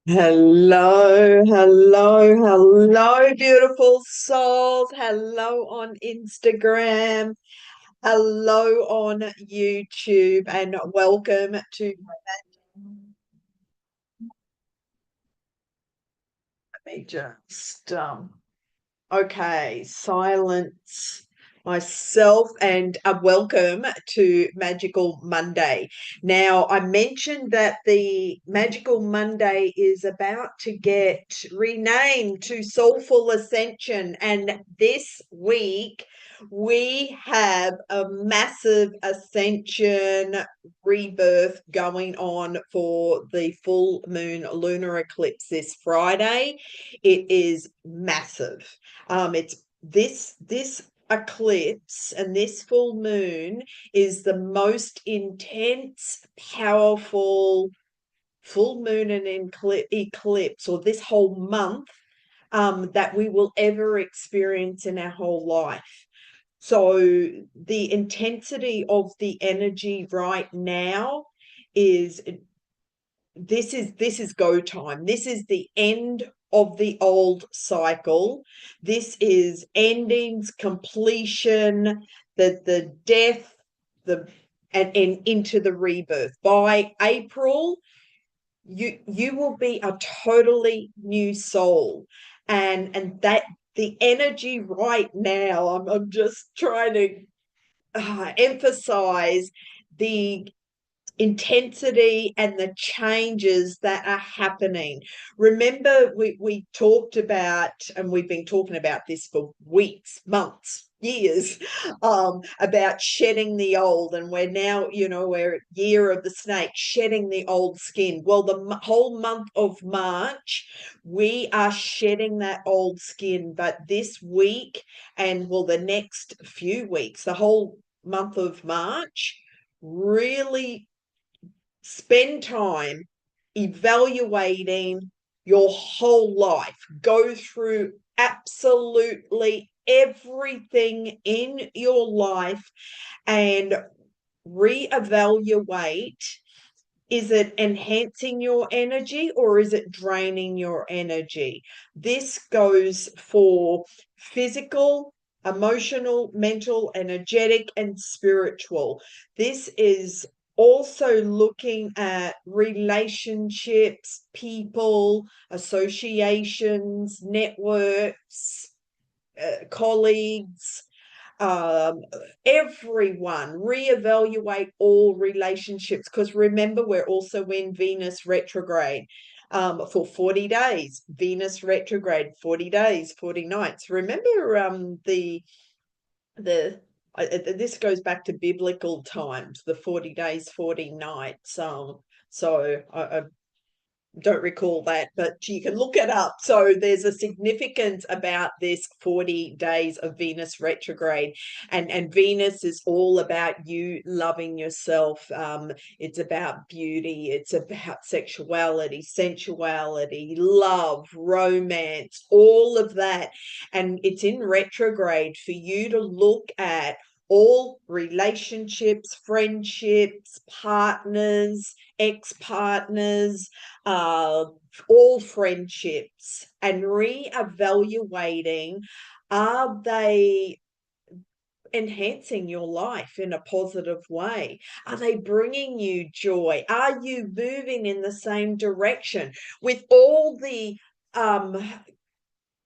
Hello, hello, hello, beautiful souls. Hello on Instagram. Hello on YouTube, and welcome to. Let me just okay, silence myself and welcome to Magical Monday. Now, I mentioned that the Magical Monday is about to get renamed to Soulful Ascension, and this week we have a massive Ascension rebirth going on for the full moon lunar eclipse this Friday. It is massive. It's this eclipse and this full moon is the most intense, powerful full moon and eclipse, or this whole month, that we will ever experience in our whole life. So the intensity of the energy right now is this is go time. This is the end of the old cycle. This is endings, completion, the death, the and into the rebirth. By April, you will be a totally new soul. And that the energy right now, I'm just trying to emphasize the intensity and the changes that are happening. Remember, we talked about, and we've been talking about this for weeks, months, years, about shedding the old, and we're now, we're at year of the snake, shedding the old skin. Well, the whole month of March, we are shedding that old skin, but this week, and well, the next few weeks, the whole month of March, really spend time evaluating your whole life. Go through absolutely everything in your life and reevaluate. Is it enhancing your energy or is it draining your energy? This goes for physical, emotional, mental, energetic, and spiritual. This is also looking at relationships, people, associations, networks, colleagues, um, everyone. Reevaluate all relationships, because remember, we're also in Venus retrograde for 40 days. Venus retrograde, 40 days, 40 nights. Remember, the this goes back to biblical times, the 40 days, 40 nights. So I don't recall that, but you can look it up. So there's a significance about this 40 days of Venus retrograde, and Venus is all about you loving yourself. It's about beauty, it's about sexuality, sensuality, love, romance, all of that. And it's in retrograde for you to look at all relationships, friendships, partners, ex-partners, uh, all friendships, and re-evaluating, are they enhancing your life in a positive way? Are they bringing you joy? Are you moving in the same direction with all the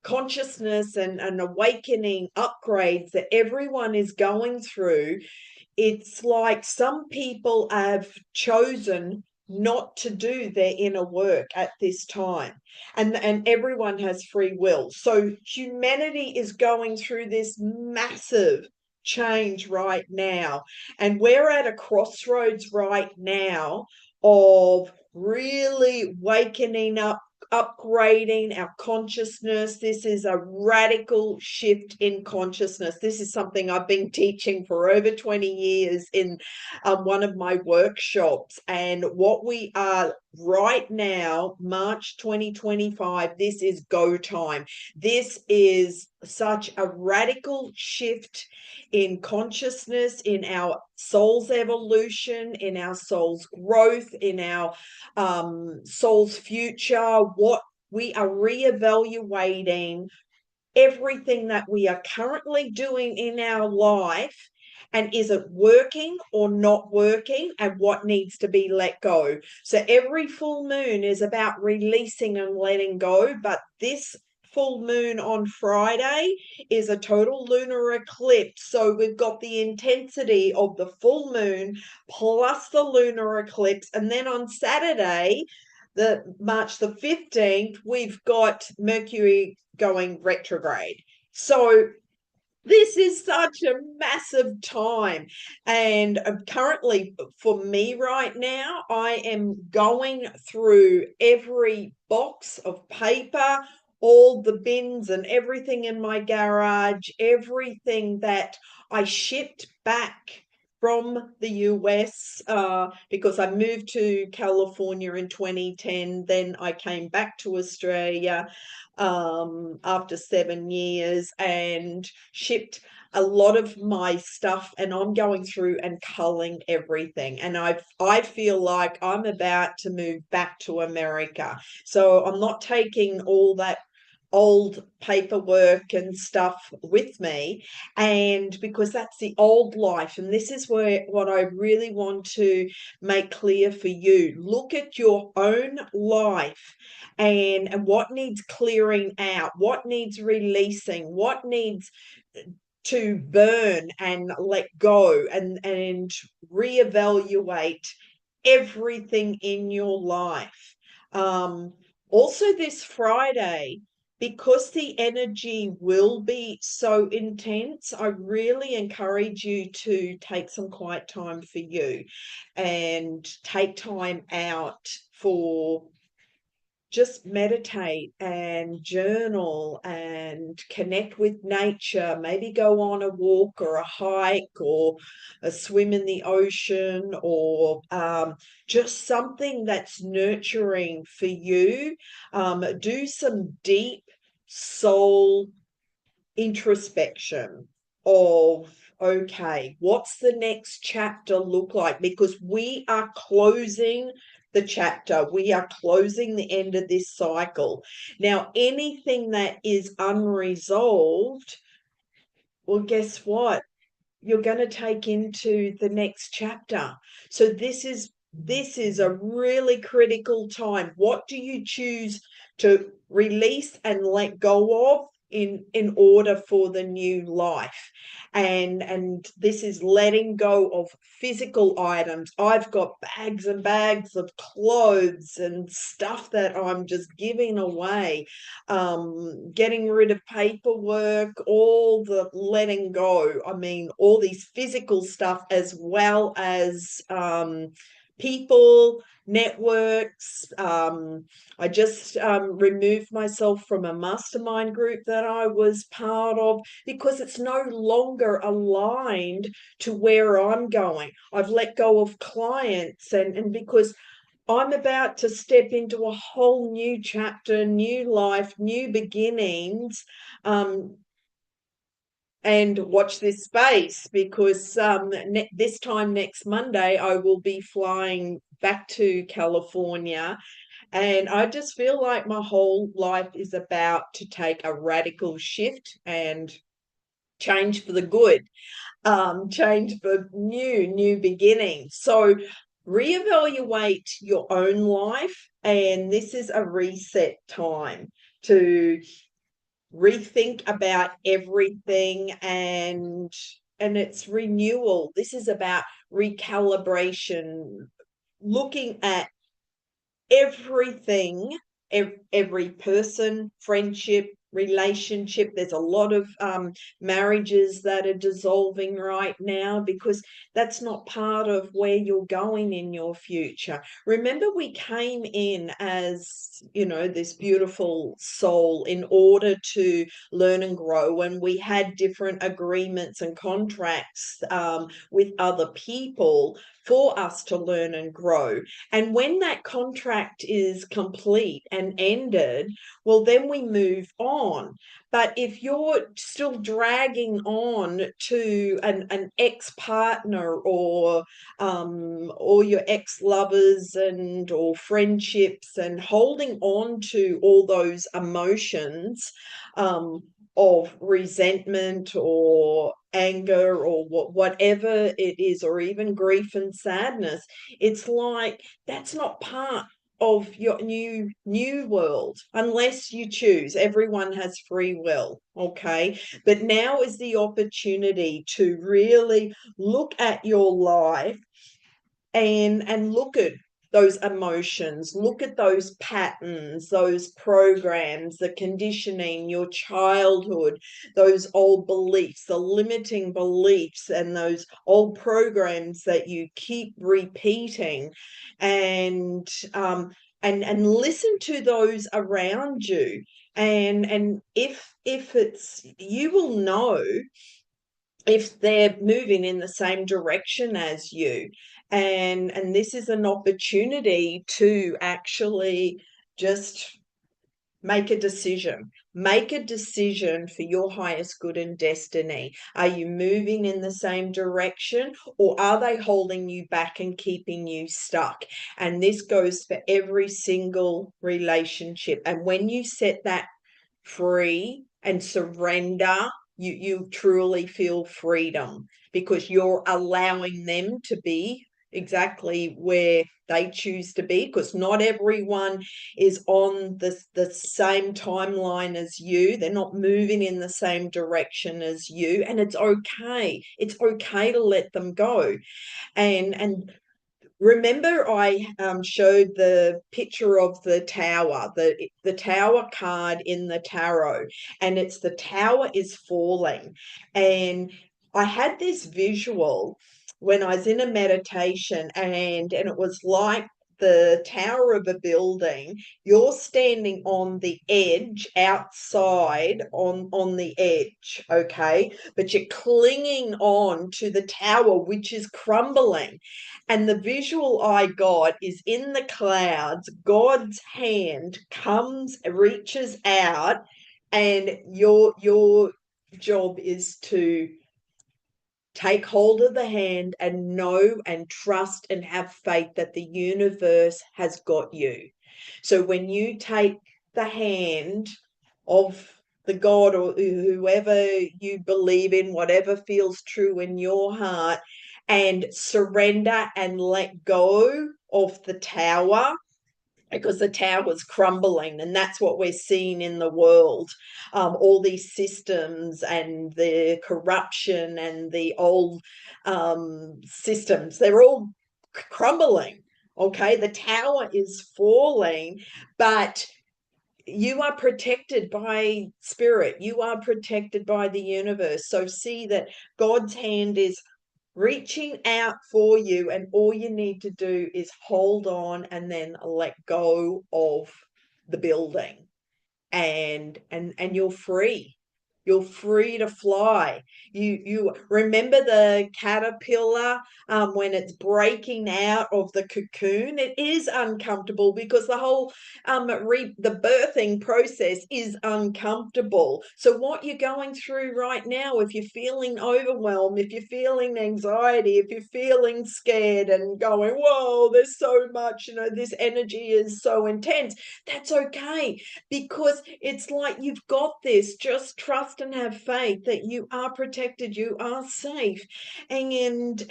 consciousness and awakening upgrades that everyone is going through? It's like some people have chosen not to do their inner work at this time, and everyone has free will. So humanity is going through this massive change right now, and we're at a crossroads right now of really wakening up, upgrading our consciousness. This is a radical shift in consciousness. This is something I've been teaching for over 20 years in one of my workshops. And what we are right now, March 2025, this is go time. This is such a radical shift in consciousness, in our soul's evolution, in our soul's growth, in our soul's future. What we are reevaluating everything that we are currently doing in our life, and is it working or not working, and what needs to be let go. So every full moon is about releasing and letting go, but this full moon on Friday is a total lunar eclipse. So we've got the intensity of the full moon plus the lunar eclipse, and then on Saturday, the March the 15th, we've got Mercury going retrograde. So this is such a massive time. And currently, for me right now, I am going through every box of paper, all the bins and everything in my garage, everything that I shipped back from the US, because I moved to California in 2010. Then I came back to Australia after 7 years, and shipped a lot of my stuff, and I'm going through and culling everything, and I feel like I'm about to move back to America. So I'm not taking all that old paperwork and stuff with me, and because that's the old life. And this is where what I really want to make clear for you: look at your own life, and what needs clearing out, what needs releasing, what needs to burn and let go, and reevaluate everything in your life. Also this Friday, because the energy will be so intense, I really encourage you to take some quiet time for you, and take time out for just meditate and journal and connect with nature. Maybe go on a walk or a hike or a swim in the ocean, or just something that's nurturing for you. Do some deep soul introspection of, okay, what's the next chapter look like? Because we are closing the chapter, we are closing the end of this cycle. Now, anything that is unresolved, well, guess what? You're going to take into the next chapter. So this is a really critical time. What do you choose to release and let go of in order for the new life? And this is letting go of physical items. I've got bags and bags of clothes and stuff that I'm just giving away, getting rid of paperwork, all the letting go. I mean, all these physical stuff, as well as people, networks. I just removed myself from a mastermind group that I was part of, because it's no longer aligned to where I'm going. I've let go of clients, and because I'm about to step into a whole new chapter, new life, new beginnings. And watch this space, because this time next Monday, I will be flying back to California. And I just feel like my whole life is about to take a radical shift and change for the good, change for new beginnings. So reevaluate your own life, and this is a reset time to rethink about everything, and it's renewal. This is about recalibration, looking at everything, every person, friendship, relationship. There's a lot of marriages that are dissolving right now, because that's not part of where you're going in your future. Remember, we came in as, this beautiful soul in order to learn and grow, and we had different agreements and contracts with other people for us to learn and grow. And when that contract is complete and ended, well, then we move on. on. But if you're still dragging on to an ex-partner or your ex-lovers and or friendships and holding on to all those emotions of resentment or anger or whatever it is, or even grief and sadness, it's like that's not part of your new world unless you choose. Everyone has free will, okay? But now is the opportunity to really look at your life and look at those emotions, look at those patterns, those programs, the conditioning, your childhood, those old beliefs, the limiting beliefs, and those old programs that you keep repeating, and listen to those around you. And if it's, you will know if they're moving in the same direction as you. And this is an opportunity to actually just make a decision. Make a decision for your highest good and destiny. Are you moving in the same direction, or are they holding you back and keeping you stuck? And this goes for every single relationship. And when you set that free and surrender, you truly feel freedom, because you're allowing them to be exactly where they choose to be, because not everyone is on the same timeline as you. They're not moving in the same direction as you, and it's okay. It's okay to let them go. And remember, I showed the picture of the tower, the tower card in the tarot, and it's the tower is falling. And I had this visual when I was in a meditation, and it was like the tower of a building. You're standing on the edge, outside on the edge, okay? But you're clinging on to the tower, which is crumbling. And the visual I got is in the clouds, God's hand comes, reaches out, and your job is to take hold of the hand and know and trust and have faith that the universe has got you. So when you take the hand of the God or whoever you believe in, whatever feels true in your heart, and surrender and let go of the tower, because the tower's crumbling, and that's what we're seeing in the world. All these systems and the corruption and the old systems, they're all crumbling. Okay, the tower is falling, but you are protected by spirit. You are protected by the universe. So see that God's hand is reaching out for you, and all you need to do is hold on and then let go of the building, and you're free. You're free to fly. You remember the caterpillar, when it's breaking out of the cocoon. It is uncomfortable because the whole the birthing process is uncomfortable. So what you're going through right now, if you're feeling overwhelmed, if you're feeling anxiety, if you're feeling scared and going, whoa, there's so much, this energy is so intense, that's okay, because it's like, you've got this. Just trust and have faith that you are protected, you are safe. And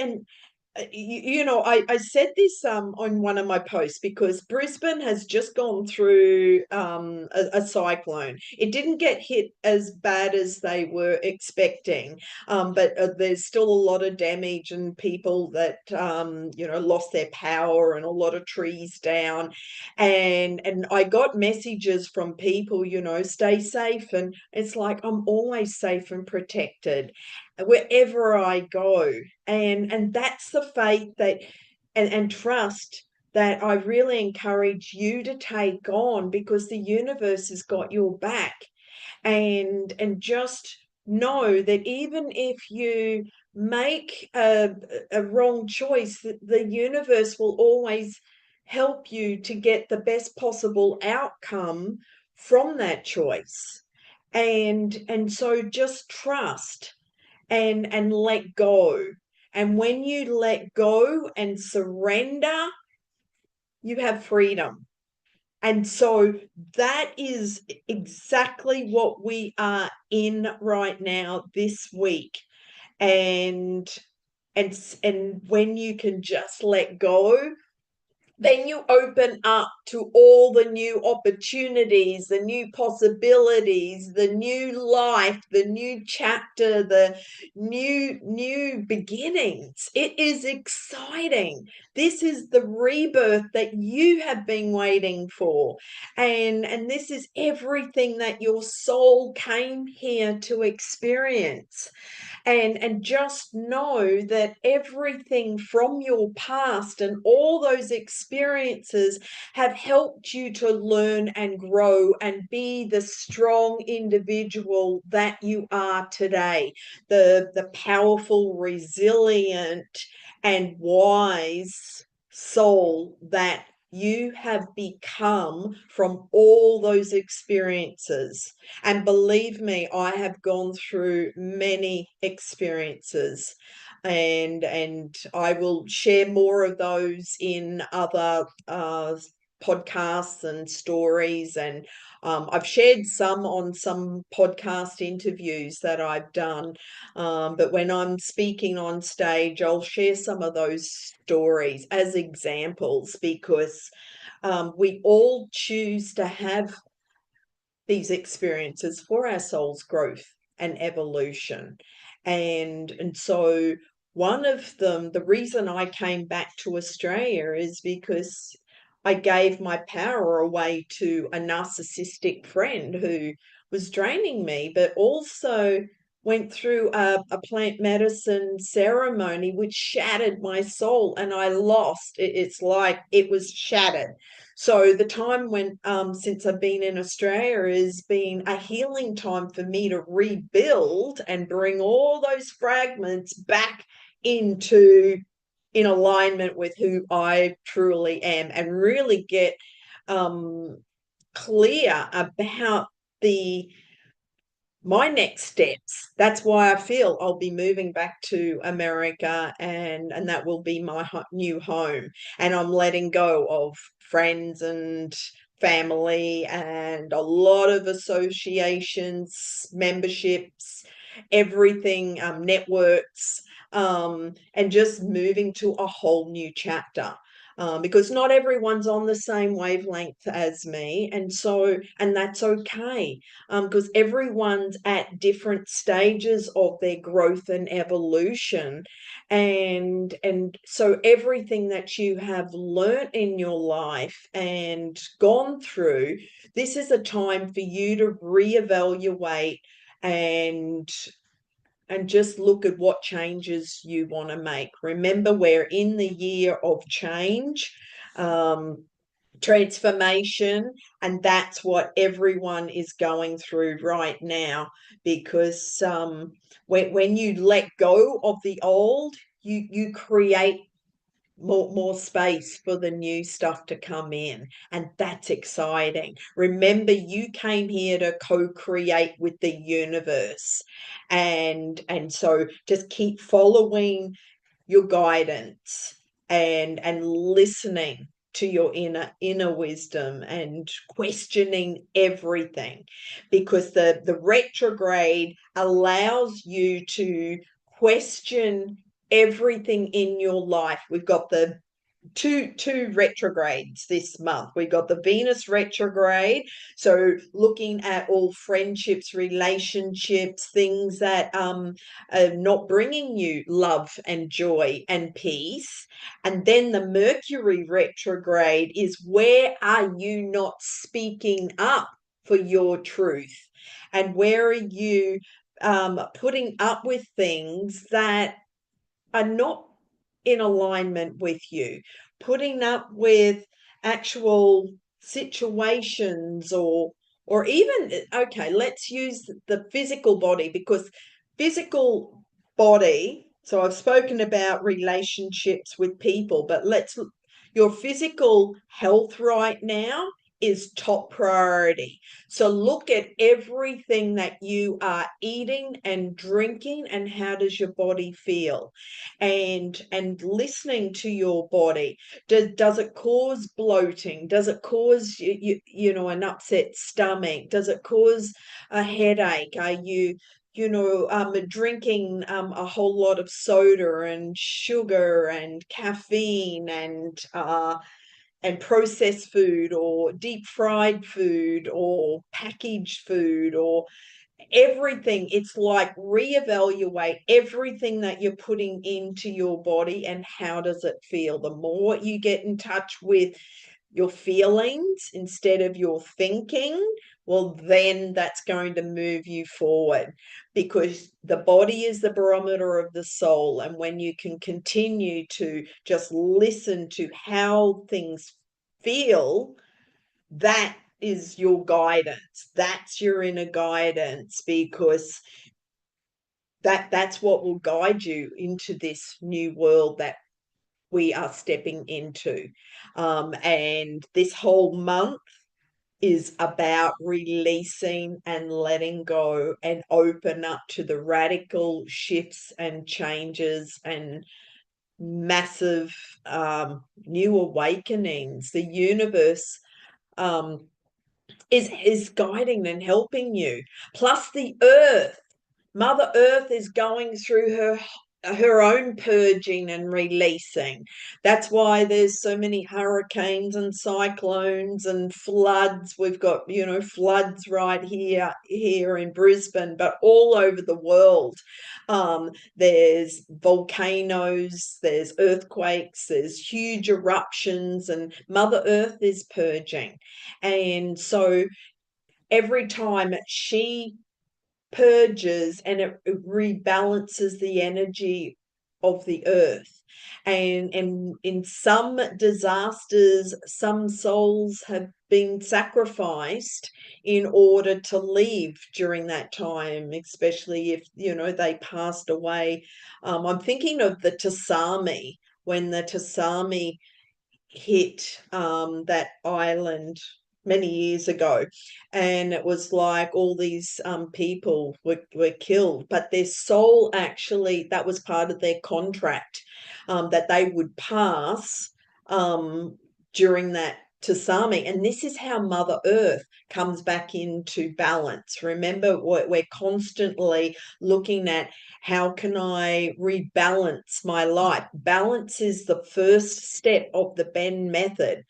I said this on one of my posts, because Brisbane has just gone through a cyclone. It didn't get hit as bad as they were expecting, but there's still a lot of damage, and people that lost their power, and a lot of trees down. And I got messages from people, stay safe, and it's like, I'm always safe and protected wherever I go. And that's the faith that and trust that I really encourage you to take on, because the universe has got your back. And just know that even if you make a wrong choice, the universe will always help you to get the best possible outcome from that choice. And so just trust and let go. And when you let go and surrender, you have freedom. And so that is exactly what we are in right now this week. And and when you can just let go, then you open up to all the new opportunities, the new possibilities, the new life, the new chapter, the new beginnings. It is exciting. This is the rebirth that you have been waiting for. And this is everything that your soul came here to experience. And just know that everything from your past and all those experiences have helped you to learn and grow and be the strong individual that you are today, the powerful, resilient, and wise soul that you have become from all those experiences. And believe me, I have gone through many experiences, and I will share more of those in other podcasts and stories. And I've shared some on some podcast interviews that I've done. But when I'm speaking on stage, I'll share some of those stories as examples, because we all choose to have these experiences for our soul's growth and evolution. And so one of them, the reason I came back to Australia is because I gave my power away to a narcissistic friend who was draining me, but also went through a plant medicine ceremony which shattered my soul, and I lost it. It's like it was shattered. So the time when since I've been in Australia has been a healing time for me to rebuild and bring all those fragments back into in alignment with who I truly am, and really get clear about the my next steps. That's why I feel I'll be moving back to America, and that will be my new home. And I'm letting go of friends and family and a lot of associations, memberships, everything, networks, and just moving to a whole new chapter. Because not everyone's on the same wavelength as me, and that's okay, because everyone's at different stages of their growth and evolution. And so everything that you have learnt in your life and gone through, this is a time for you to reevaluate and just look at what changes you want to make. Remember, we're in the year of change, transformation, and that's what everyone is going through right now. Because when you let go of the old, you create more space for the new stuff to come in, and that's exciting. Remember, you came here to co-create with the universe, and so just keep following your guidance and listening to your inner wisdom and questioning everything, because the retrograde allows you to question everything in your life. We've got the two retrogrades this month. We got the Venus retrograde, so looking at all friendships, relationships, things that are not bringing you love and joy and peace. And then the Mercury retrograde is, where are you not speaking up for your truth, and where are you putting up with things that are not in alignment with you, putting up with actual situations, or even, okay, let's use the physical body, because physical body, so I've spoken about relationships with people, but let's, your physical health right now is top priority. So look at everything that you are eating and drinking, and how does your body feel, and listening to your body. Does it cause bloating? Does it cause an upset stomach? Does it cause a headache? Are you drinking a whole lot of soda and sugar and caffeine and processed food, or deep fried food, or packaged food, or everything? It's like reevaluate everything that you're putting into your body, and how does it feel. The more you get in touch with your feelings instead of your thinking, well, then that's going to move you forward, because the body is the barometer of the soul. And when you can continue to just listen to how things feel, that is your guidance. That's your inner guidance, because that's what will guide you into this new world that we are stepping into. And this whole month is about releasing and letting go, and open up to the radical shifts and changes and massive new awakenings. The universe is guiding and helping you. Plus the earth. Mother Earth is going through her own purging and releasing. That's why there's so many hurricanes and cyclones and floods. We've got, floods right here in Brisbane, but all over the world. There's volcanoes, there's earthquakes, there's huge eruptions, and Mother Earth is purging. And so every time she purges, and it rebalances the energy of the earth. And in some disasters, some souls have been sacrificed in order to leave during that time, especially if they passed away. I'm thinking of the tsunami, when the tsunami hit that island many years ago, and it was like all these people were killed, but their soul, actually, that was part of their contract, that they would pass during that tsunami. And this is how Mother Earth comes back into balance. Remember, we're constantly looking at, how can I rebalance my life? Balance is the first step of the BENN Method.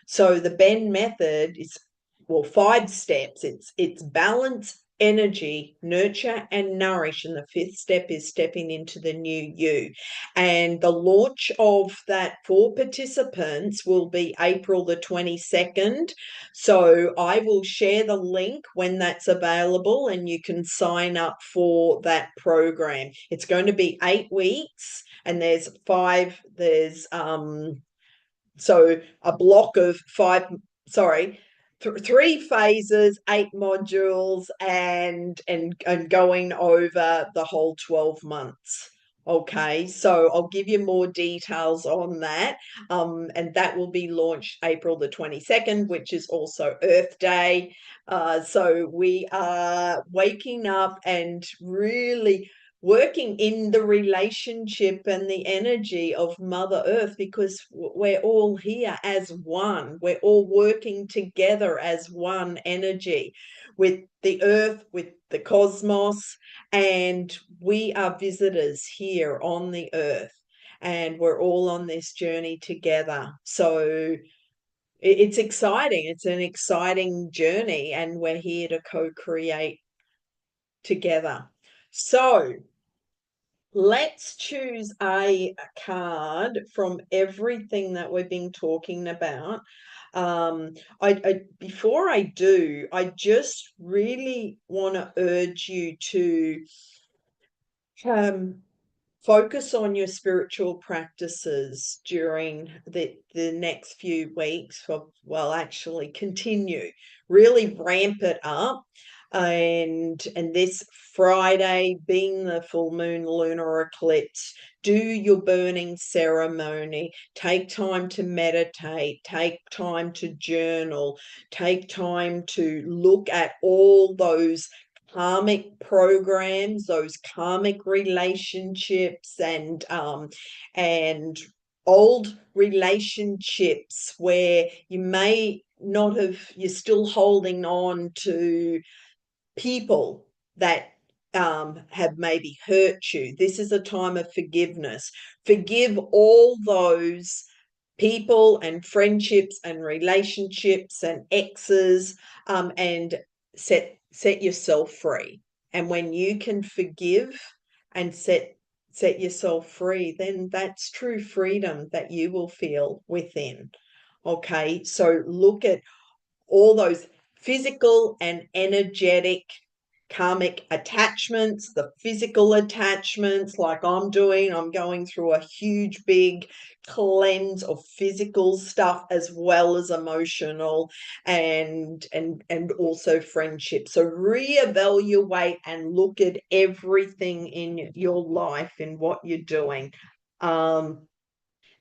So the BENN Method is, well, 5 steps. It's balance, energy, nurture, and nourish. And the 5th step is stepping into the new you. And the launch of that for participants will be April the 22nd. So I will share the link when that's available, and you can sign up for that program. It's going to be 8 weeks, and there's so a block of 5, sorry, 3 phases, 8 modules, and going over the whole 12 months. Okay, so I'll give you more details on that. And that will be launched April the 22nd, which is also Earth Day. So we are waking up and really working in the relationship and the energy of Mother Earth, because we're all here as one. We're all working together as one energy with the earth, with the cosmos, and we are visitors here on the earth, and we're all on this journey together. So it's exciting. It's an exciting journey, and we're here to co-create together. So let's choose a card from everything that we've been talking about. Before I do, I just really want to urge you to focus on your spiritual practices during the next few weeks. Well, actually continue, really ramp it up. and this Friday being the full moon lunar eclipse, do your burning ceremony, take time to meditate, take time to journal, take time to look at all those karmic programs, those karmic relationships, and old relationships where you may not have, you're still holding on to people that have maybe hurt you. This is a time of forgiveness. Forgive all those people and friendships and relationships and exes, and set yourself free. And when you can forgive and set yourself free, then that's true freedom that you will feel within. Okay, so look at all those physical and energetic karmic attachments, the physical attachments, like I'm going through a huge big cleanse of physical stuff as well as emotional and also friendship. So reevaluate and look at everything in your life and what you're doing.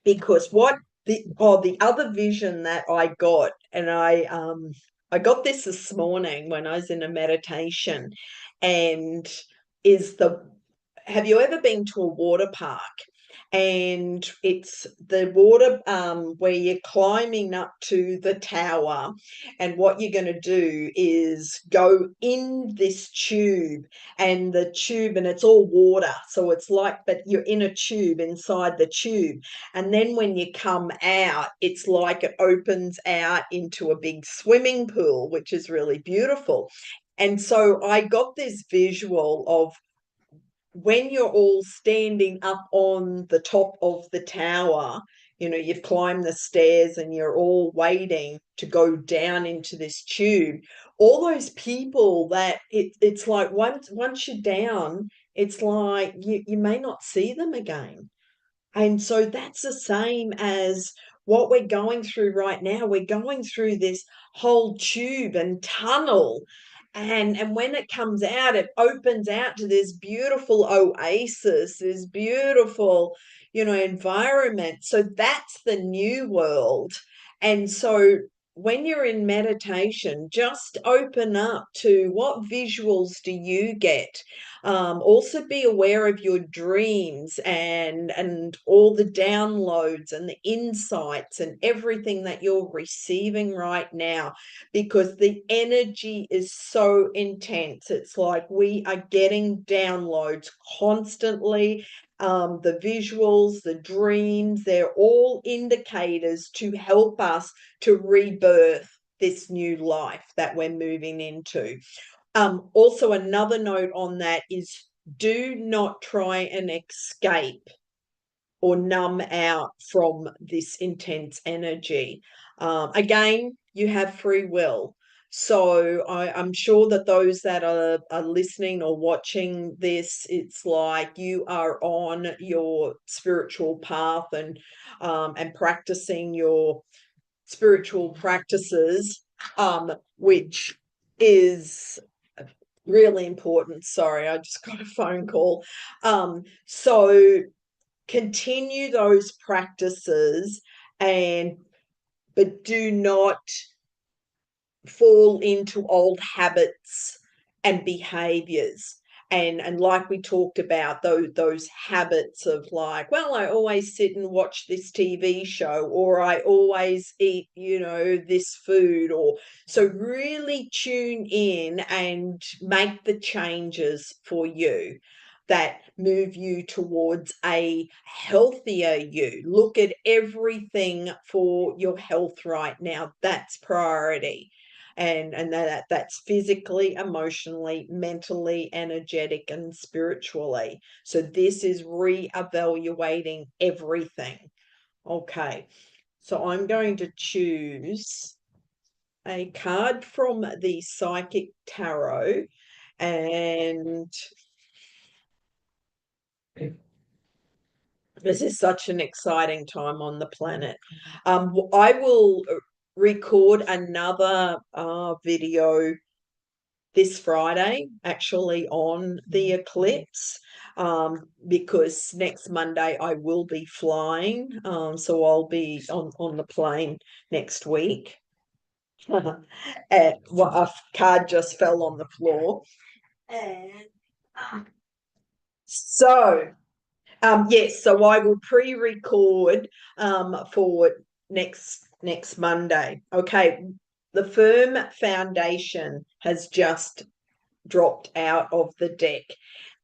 Because what the other vision that I got, and I got this morning when I was in a meditation, and is the have you ever been to a water park? And it's the water where you're climbing up to the tower, and what you're going to do is go in this tube, and the tube, and it's all water, so it's like, but you're in a tube inside the tube, and then when you come out, it's like it opens out into a big swimming pool, which is really beautiful. And so I got this visual of when you're all standing up on the top of the tower, you've climbed the stairs and you're all waiting to go down into this tube. All those people that it's like once you're down, it's like you may not see them again. And so that's the same as what we're going through right now. We're going through this whole tube and tunnel. And when it comes out, it opens out to this beautiful oasis, this beautiful, environment. So that's the new world. And so when you're in meditation, just open up to what visuals do you get. Also be aware of your dreams and all the downloads and the insights and everything that you're receiving right now, because the energy is so intense. It's like we are getting downloads constantly. The visuals, the dreams, they're all indicators to help us to rebirth this new life that we're moving into. Also, another note on that is do not try and escape or numb out from this intense energy. Again, you have free will. So I'm sure that those that are listening or watching this, it's like you are on your spiritual path and practicing your spiritual practices, which is really important. Sorry, I just got a phone call. So continue those practices, but do not fall into old habits and behaviors. And like we talked about, those habits of like, well, I always sit and watch this TV show, or I always eat, this food, or so really tune in and make the changes for you that move you towards a healthier you. Look at everything for your health right now. That's priority. And that's physically, emotionally, mentally, energetic, and spiritually. So this is reevaluating everything. Okay, so I'm going to choose a card from the Psychic Tarot, and this is such an exciting time on the planet. I will record another video this Friday, actually, on the eclipse, because next Monday I will be flying. So I'll be on the plane next week. A card just fell on the floor. And so, yes, so I will pre-record for next Monday. Okay, the firm foundation has just dropped out of the deck.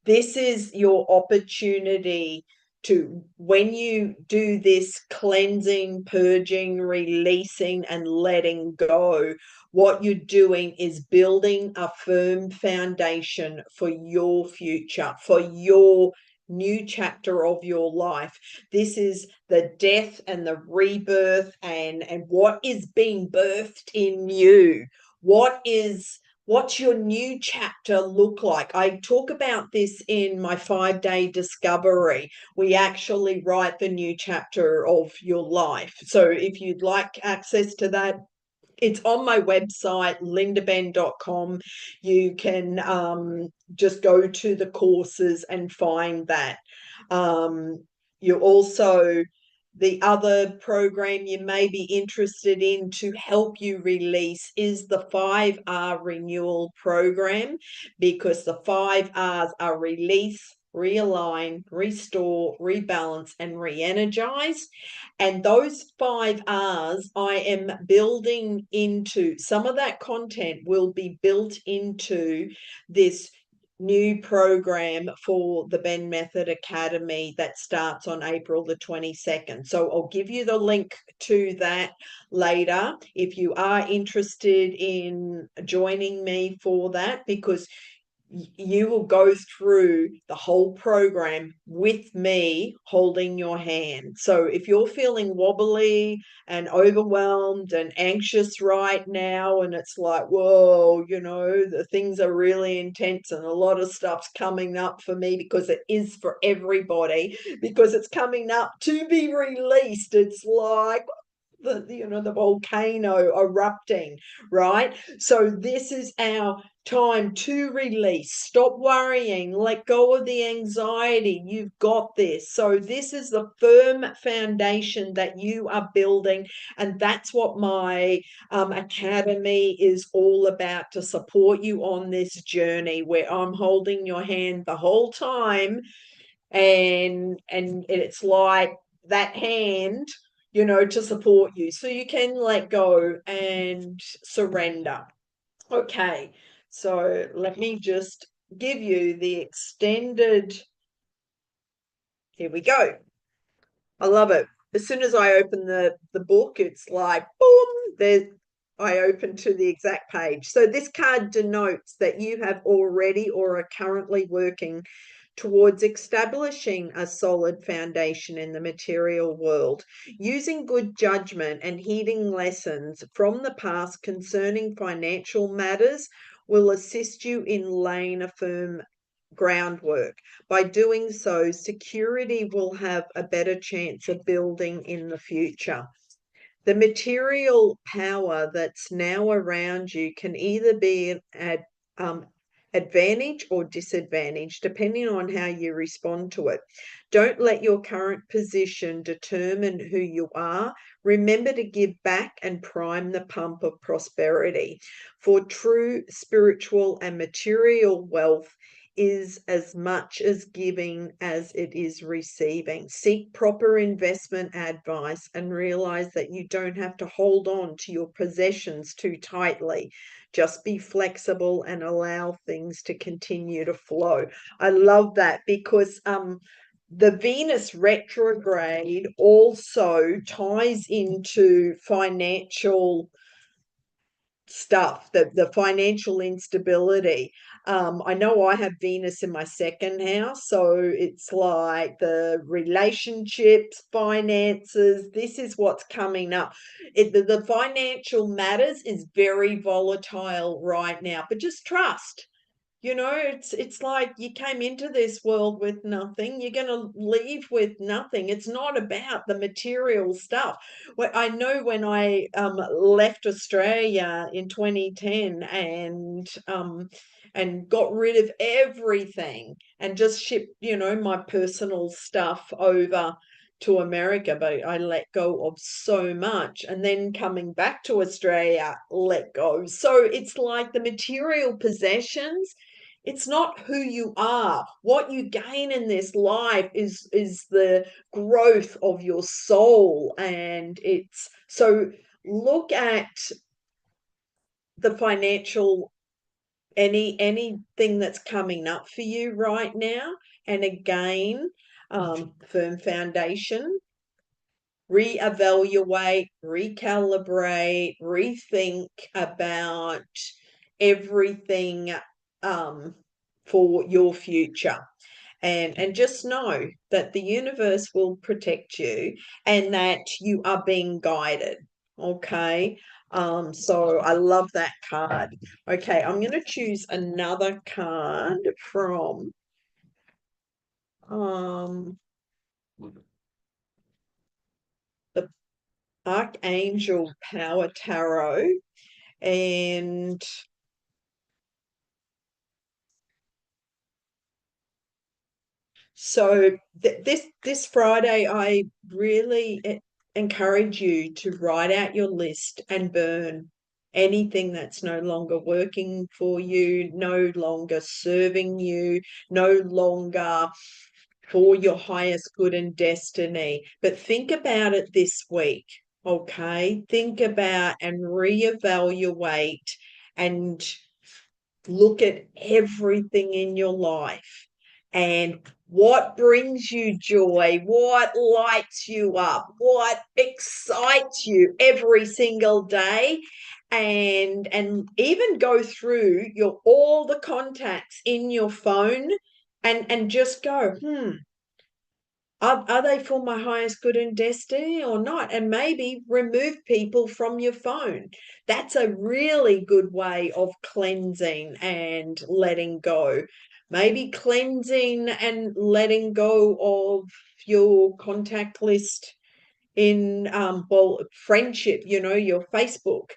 This is your opportunity to, when you do this cleansing, purging, releasing, and letting go, what you're doing is building a firm foundation for your future, for your new chapter of your life. This is the death and the rebirth, and what is being birthed in you. What's your new chapter look like? I talk about this in my 5-day discovery. We actually write the new chapter of your life. So if you'd like access to that, it's on my website, lindabenn.com. You can just go to the courses and find that. You also, the other program you may be interested in to help you release is the 5R Renewal program, because the 5 Rs are release, realign, restore, rebalance, and re-energize. And those 5 Rs I am building into, some of that content will be built into this new program for the BENN Method Academy that starts on April the 22nd. So I'll give you the link to that later if you are interested in joining me for that, because you will go through the whole program with me holding your hand. So if you're feeling wobbly and overwhelmed and anxious right now, and it's like, whoa, the things are really intense and a lot of stuff's coming up for me, because it is for everybody, because it's coming up to be released. It's like the volcano erupting, right? So this is our time to release. Stop worrying, let go of the anxiety. You've got this. So this is the firm foundation that you are building, and that's what my academy is all about, to support you on this journey where I'm holding your hand the whole time, and it's like that hand, to support you so you can let go and surrender. Okay, so let me just give you the extended. Here we go. I love it. As soon as I open the book, it's like, boom, there I open to the exact page. So this card denotes that you have already or are currently working towards establishing a solid foundation in the material world. Using good judgment and heeding lessons from the past concerning financial matters will assist you in laying a firm groundwork. By doing so, security will have a better chance of building in the future. The material power that's now around you can either be an advantage or disadvantage, depending on how you respond to it. Don't let your current position determine who you are. Remember to give back and prime the pump of prosperity. For true spiritual and material wealth is as much as giving as it is receiving. Seek proper investment advice and realize that you don't have to hold on to your possessions too tightly. Just be flexible and allow things to continue to flow. I love that, because the Venus retrograde also ties into financial stuff, the financial instability. I know I have Venus in my second house, so it's like the relationships, finances, this is what's coming up. The financial matters is very volatile right now, but just trust. You know, it's like you came into this world with nothing. You're going to leave with nothing. It's not about the material stuff. Well, I know when I left Australia in 2010 and got rid of everything and just shipped, you know, my personal stuff over to America, but I let go of so much. And then coming back to Australia, let go. So it's like the material possessions, it's not who you are. What you gain in this life is the growth of your soul. And it's so look at the financial, anything that's coming up for you right now. And again, firm foundation, reevaluate, recalibrate, rethink about everything for your future. And just know that the universe will protect you and that you are being guided. Okay. So I love that card. Okay, I'm going to choose another card from the Archangel Power Tarot. And so this Friday, I really encourage you to write out your list and burn anything that's no longer working for you, no longer serving you, no longer for your highest good and destiny. But think about it this week, okay? Think about and reevaluate and look at everything in your life and what brings you joy, what lights you up, what excites you every single day, and even go through your all the contacts in your phone and just go, are they for my highest good and destiny or not? And maybe remove people from your phone. That's a really good way of cleansing and letting go. Maybe cleansing and letting go of your contact list in well, friendship, you know, your Facebook,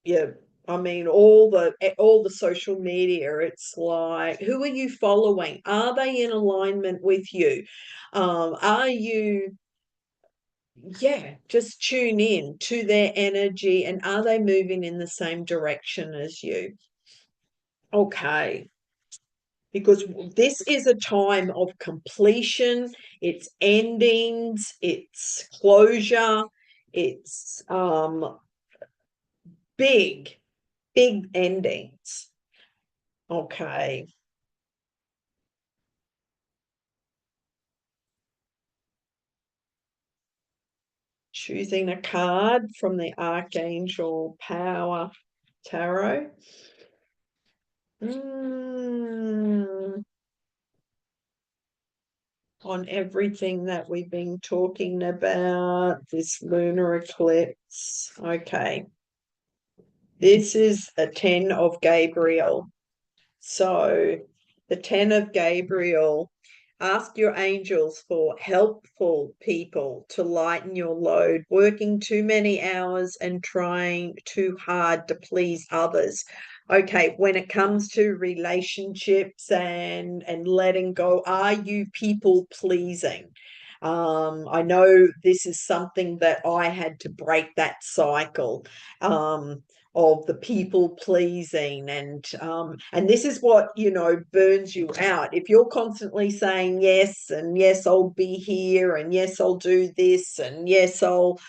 yeah. I mean, all the social media, it's like, who are you following? Are they in alignment with you? Are you, yeah, just tune in to their energy, and are they moving in the same direction as you? Okay, because this is a time of completion, it's endings, it's closure, it's big, big endings. Okay. Choosing a card from the Archangel Power Tarot. On everything that we've been talking about, this lunar eclipse. Okay. This is a 10 of Gabriel. So the 10 of Gabriel, ask your angels for helpful people to lighten your load, working too many hours and trying too hard to please others. Okay, when it comes to relationships and letting go, are you people pleasing? I know this is something that I had to break that cycle. Of the people pleasing, and this is what, you know, burns you out. If you're constantly saying yes and yes, I'll be here, and yes, I'll do this, and yes, I'll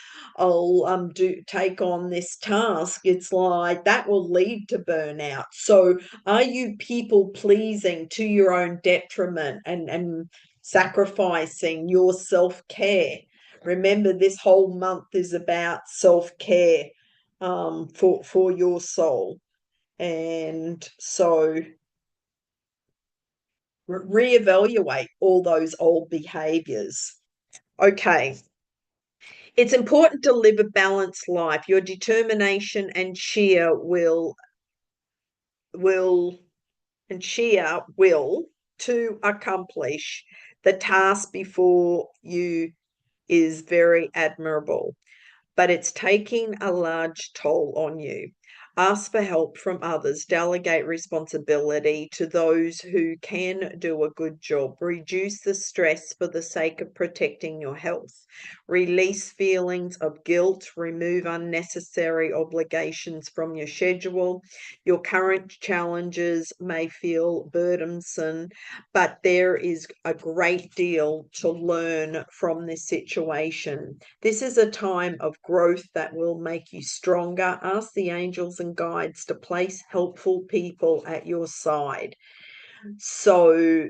do take on this task, it's like that will lead to burnout. So are you people pleasing to your own detriment and sacrificing your self-care? Remember, this whole month is about self-care, for your soul. And so reevaluate all those old behaviors. Okay. It's important to live a balanced life. Your determination and cheer will will and sheer will to accomplish the task before you is very admirable, but it's taking a large toll on you. Ask for help from others. Delegate responsibility to those who can do a good job. Reduce the stress for the sake of protecting your health. Release feelings of guilt. Remove unnecessary obligations from your schedule. Your current challenges may feel burdensome, but there is a great deal to learn from this situation. This is a time of growth that will make you stronger. Ask the angels and guides to place helpful people at your side. So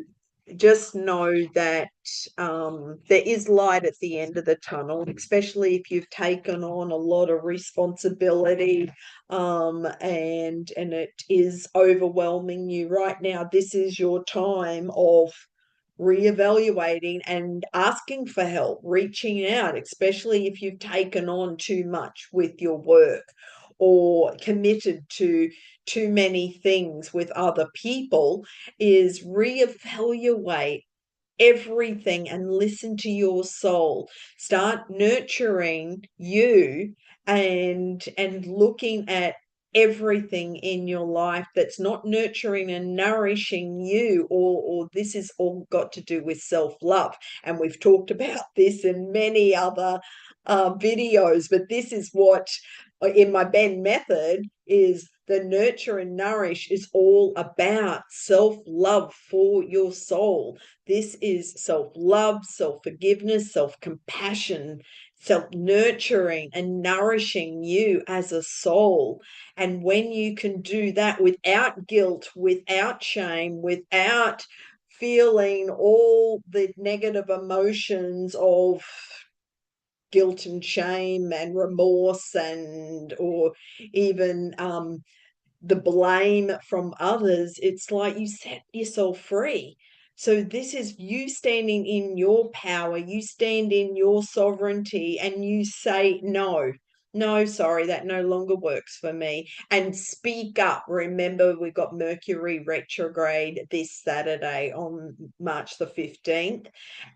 just know that there is light at the end of the tunnel, especially if you've taken on a lot of responsibility, and it is overwhelming you right now. This is your time of reevaluating and asking for help, reaching out, especially if you've taken on too much with your work or committed to too many things with other people, is reevaluate everything and listen to your soul. Start nurturing you and looking at everything in your life that's not nurturing and nourishing you, or this is all got to do with self-love. And we've talked about this in many other videos, but this is what in my BENN method is the nurture and nourish is all about self-love for your soul. This is self-love, self-forgiveness, self-compassion, self-nurturing and nourishing you as a soul. And when you can do that without guilt, without shame, without feeling all the negative emotions of guilt and shame and remorse, and or even the blame from others, it's like you set yourself free. So this is you standing in your power, you stand in your sovereignty, and you say, no, no, sorry, that no longer works for me. And speak up. Remember, we've got Mercury retrograde this Saturday on March the 15th.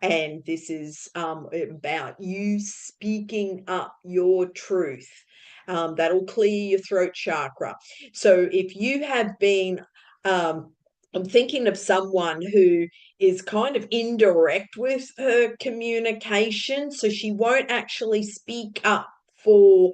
And this is about you speaking up your truth. That'll clear your throat chakra. So if you have been, I'm thinking of someone who is kind of indirect with her communication, so she won't actually speak up for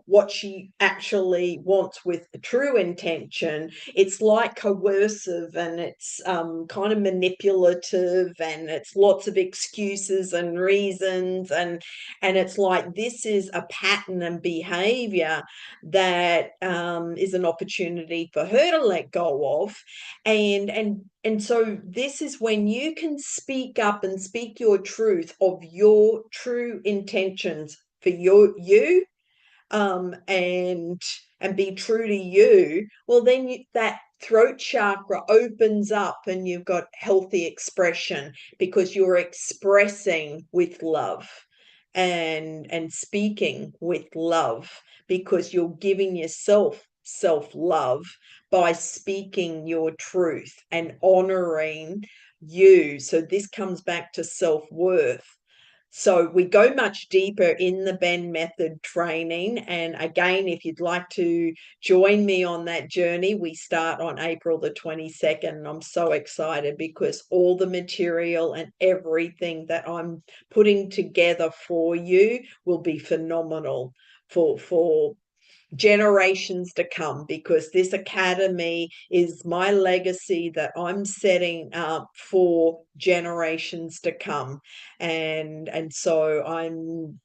what she actually wants with the true intention. It's like coercive, and it's kind of manipulative, and it's lots of excuses and reasons, and it's like this is a pattern and behavior that is an opportunity for her to let go of. And so this is when you can speak up and speak your truth of your true intentions for you, and be true to you. Well, then that throat chakra opens up and you've got healthy expression, because you're expressing with love and speaking with love, because you're giving yourself self-love by speaking your truth and honoring you. So this comes back to self-worth. So we go much deeper in the BENN Method training. And again, if you'd like to join me on that journey, we start on April the 22nd. And I'm so excited because all the material and everything that I'm putting together for you will be phenomenal for generations to come, because this academy is my legacy that I'm setting up for generations to come. And so I'm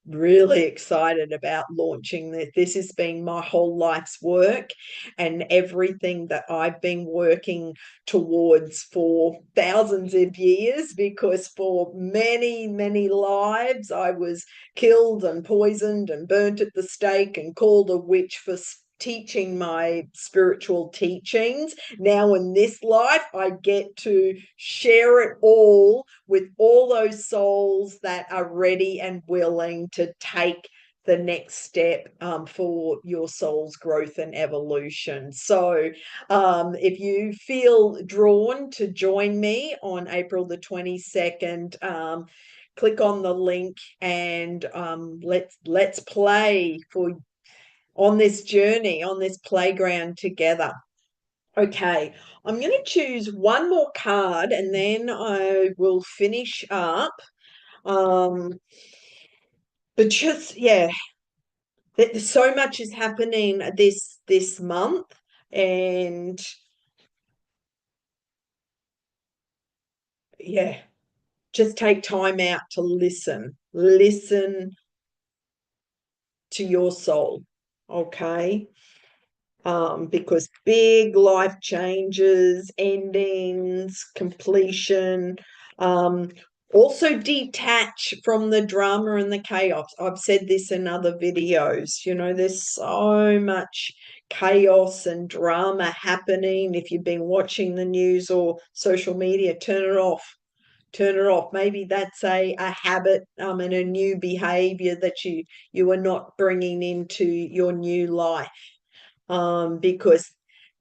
really excited about launching this. This has been my whole life's work, and everything that I've been working towards for thousands of years, because for many, many lives I was killed and poisoned and burnt at the stake and called a witch for teaching my spiritual teachings. Now in this life I get to share it all with all those souls that are ready and willing to take the next step for your soul's growth and evolution. So if you feel drawn to join me on April the 22nd, click on the link and let's play for on this journey, on this playground together. Okay, I'm going to choose one more card and then I will finish up. But just, yeah, so much is happening this month, and yeah, just take time out to listen to your soul. Okay, because big life changes, endings, completion, also detach from the drama and the chaos. I've said this in other videos, there's so much chaos and drama happening. If you've been watching the news or social media, turn it off. Maybe that's a habit and a new behavior that you are not bringing into your new life. Because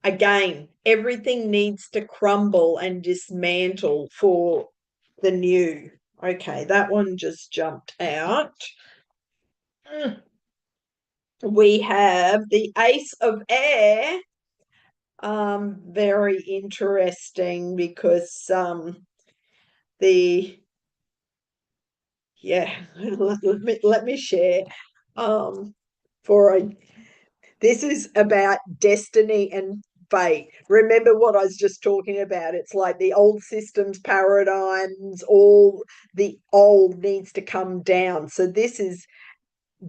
again, everything needs to crumble and dismantle for the new. Okay, that one just jumped out. We have the Ace of Air. Very interesting because the yeah, let me share. For a This is about destiny and fate. Remember what I was just talking about? It's like the old systems, paradigms, all the old needs to come down. So this is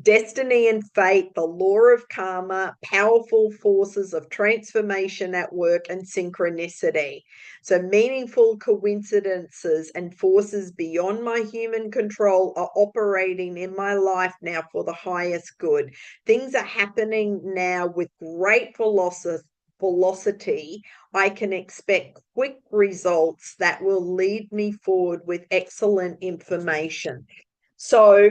destiny and fate, the law of karma, powerful forces of transformation at work, and synchronicity. So meaningful coincidences and forces beyond my human control are operating in my life now for the highest good. Things are happening now with great velocity. I can expect quick results that will lead me forward with excellent information. So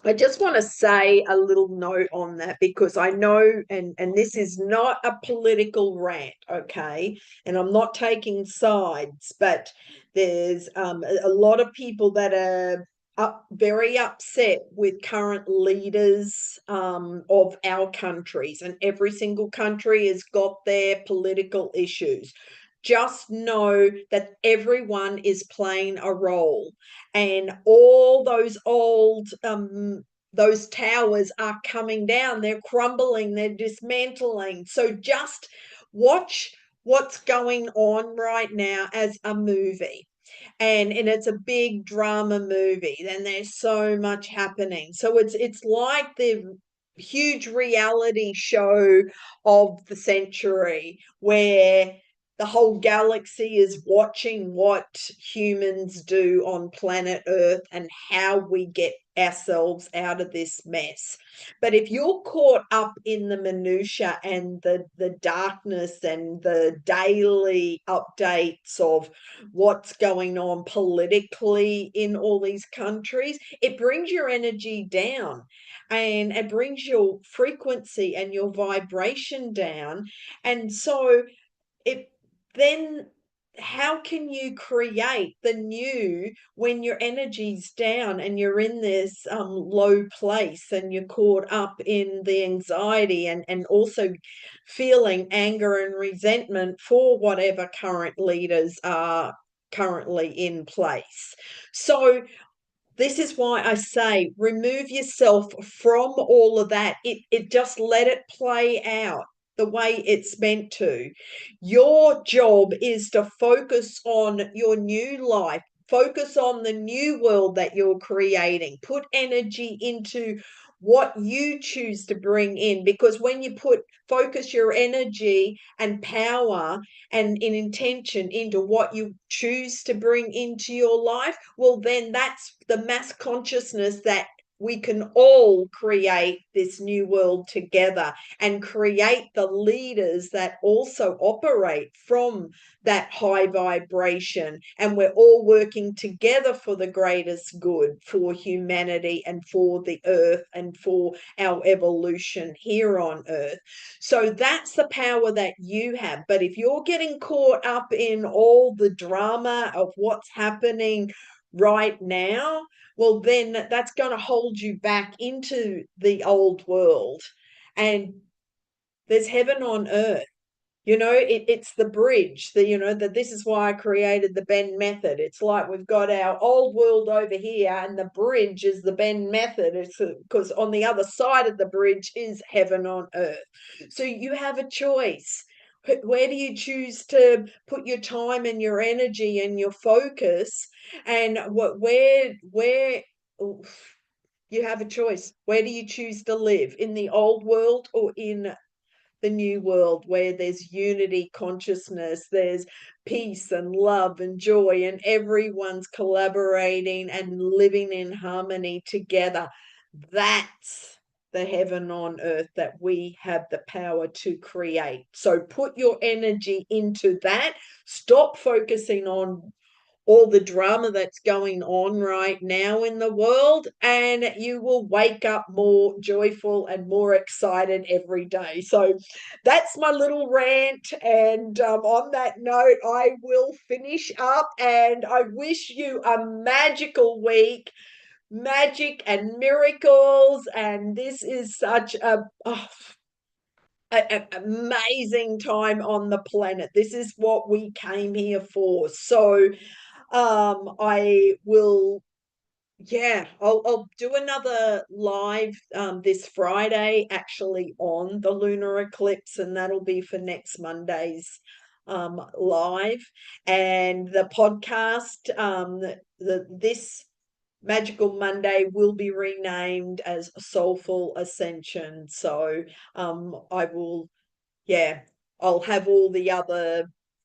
I just want to say a little note on that because I know, and this is not a political rant, okay? And I'm not taking sides, but there's a lot of people that are very upset with current leaders of our countries, and every single country has got their political issues. Just know that everyone is playing a role, and all those towers are coming down. They're crumbling, they're dismantling. So just watch what's going on right now as a movie. And it's a big drama movie, and there's so much happening. So it's like the huge reality show of the century where the whole galaxy is watching what humans do on planet Earth and how we get ourselves out of this mess. But if you're caught up in the minutia and the darkness and the daily updates of what's going on politically in all these countries, it brings your energy down, and it brings your frequency and your vibration down. And so it then, how can you create the new when your energy's down and you're in this low place and you're caught up in the anxiety and also feeling anger and resentment for whatever current leaders are currently in place? So this is why I say remove yourself from all of that. It just let it play out the way it's meant to. Your job is to focus on your new life. Focus on the new world that you're creating. Put energy into what you choose to bring in, because when you focus your energy and power and in intention into what you choose to bring into your life, well, then that's the mass consciousness that we can all create this new world together and create the leaders that also operate from that high vibration. And we're all working together for the greatest good for humanity and for the earth and for our evolution here on earth. So that's the power that you have. But if you're getting caught up in all the drama of what's happening right now, well, then that's going to hold you back into the old world. And there's heaven on earth. It's the bridge. That this is why I created the BENN Method. It's like we've got our old world over here, and the bridge is the BENN Method. It's because on the other side of the bridge is heaven on earth. So you have a choice. Where do you choose to put your time and your energy and your focus? And where you have a choice. Where do you choose to live? In the old world or in the new world, where there's unity consciousness, there's peace and love and joy, and everyone's collaborating and living in harmony together? That's the heaven on earth that we have the power to create. So put your energy into that. Stop focusing on all the drama that's going on right now in the world, and you will wake up more joyful and more excited every day. So that's my little rant. And on that note, I will finish up, and I wish you a magical week, magic and miracles. And this is such an amazing time on the planet. This is what we came here for. So I will, yeah, I'll do another live this Friday, actually, on the lunar eclipse, and that'll be for next Monday's live. And the podcast, this Magical Monday will be renamed as Soulful Ascension. So I will, yeah, I'll have all the other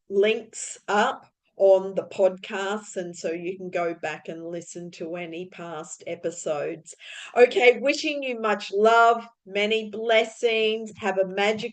links up on the podcasts, and so you can go back and listen to any past episodes. Okay, wishing you much love, many blessings. Have a magical